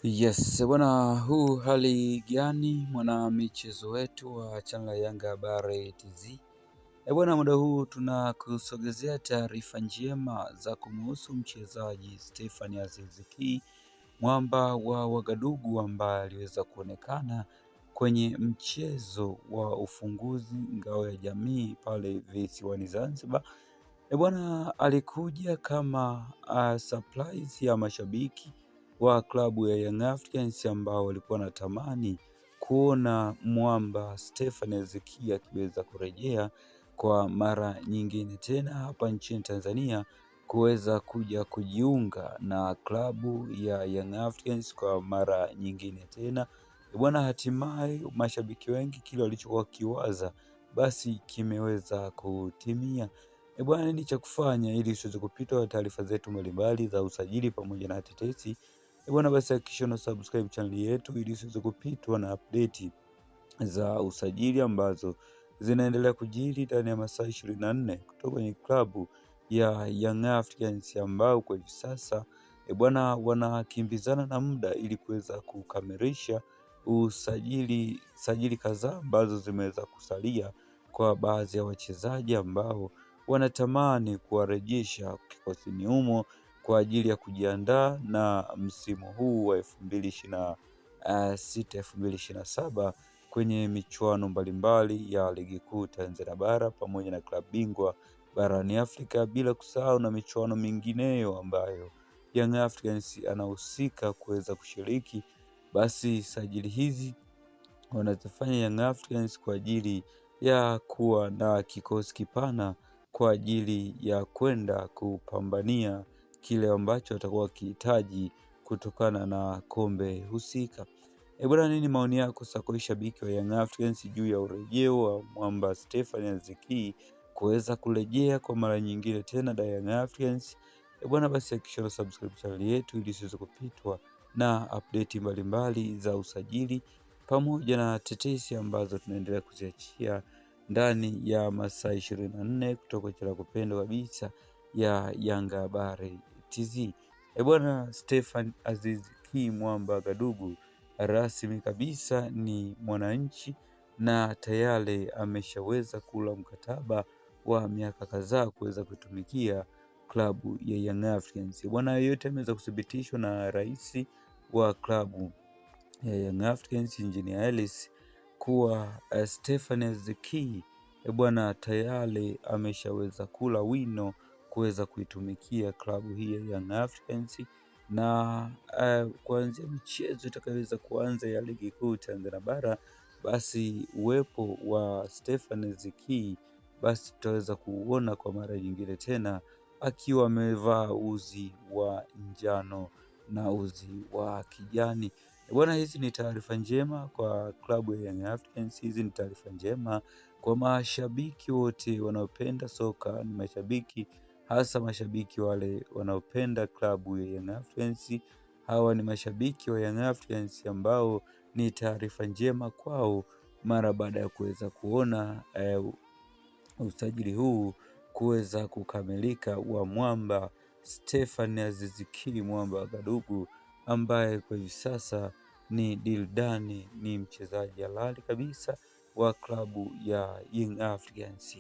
Yes, bwana, huu hali gani mwana michezo wetu wa channel ya Yanga Habari TZ. Bwana, muda huu tunakusogezea taarifa njema za kumuhusu mchezaji Stephane Aziz Ki, mwamba wa Wagadugu, ambaye aliweza kuonekana kwenye mchezo wa ufunguzi ngao ya jamii pale visiwani Zanzibar. Bwana, alikuja kama surprise ya mashabiki wa klabu ya Young Africans ambao walikuwa wanatamani kuona mwamba Stephane Aziz Ki akiweza kurejea kwa mara nyingine tena hapa nchini Tanzania, kuweza kuja kujiunga na klabu ya Young Africans kwa mara nyingine tena. Bwana, hatimaye mashabiki wengi kile walichokuwa kiwaza basi kimeweza kutimia. Bwana, nini cha kufanya ili usiweze kupitwa taarifa zetu mbalimbali za usajili pamoja na tetesi? Bwana, basi hakikisha una subscribe channel yetu ili usiweze kupitwa na update za usajili ambazo zinaendelea kujiri ndani ya masaa 24 kutoka kwenye klabu ya Young Africans, ambao kwa hivi sasa bwana, wanakimbizana na muda ili kuweza kukamilisha sajili kadhaa ambazo zimeweza kusalia kwa baadhi ya wachezaji ambao wanatamani kuwarejesha kikosini humo kwa ajili ya kujiandaa na msimu huu wa 2026 2027 kwenye michuano mbalimbali ya ligi kuu Tanzania bara pamoja na klabu bingwa barani Afrika, bila kusahau na michuano mingineyo ambayo Young Africans anahusika kuweza kushiriki. Basi sajili hizi wanazifanya Young Africans kwa ajili ya kuwa na kikosi kipana kwa ajili ya kwenda kupambania kile ambacho watakuwa wakihitaji kutokana na kombe husika. Bwana, nini maoni yako sasa kwa shabiki wa Young Africans juu ya urejeo wa mwamba Stephane Aziz Ki kuweza kurejea kwa mara nyingine tena da Young Africans? Bwana, basi hakikisha una subscribe channel yetu ili usiweze kupitwa na update mbalimbali za usajili pamoja na tetesi ambazo tunaendelea kuziachia ndani ya masaa 24 kutoka channel kupendwa kabisa ya Yanga Habari TZ. Bwana, Stephane Aziz Ki mwamba Wagadugu rasmi kabisa ni mwananchi na tayari ameshaweza kula mkataba wa miaka kadhaa kuweza kutumikia klabu ya Young Africans. Bwana, yote ameweza kuthibitishwa na rais wa klabu ya Young Africans Engineer Hersi kuwa Stephane Aziz Ki bwana, tayari ameshaweza kula wino kuweza kuitumikia klabu hii ya Young Africans, na kuanzia michezo itakayoweza kuanza ya ligi kuu Tanzania bara, basi uwepo wa Stephane Aziz Ki basi tutaweza kuuona kwa mara nyingine tena akiwa amevaa uzi wa njano na uzi wa kijani. Bwana, hizi ni taarifa njema kwa klabu ya Young Africans. Hizi ni taarifa njema kwa mashabiki wote wanaopenda soka, ni mashabiki hasa mashabiki wale wanaopenda klabu ya Young Africans. Hawa ni mashabiki wa Young Africans ambao ni taarifa njema kwao mara baada ya kuweza kuona usajili huu kuweza kukamilika wa mwamba Stephane Aziz Ki mwamba Wagadugu, ambaye kwa hivi sasa ni Dildani, ni mchezaji halali kabisa wa klabu ya Young Africans.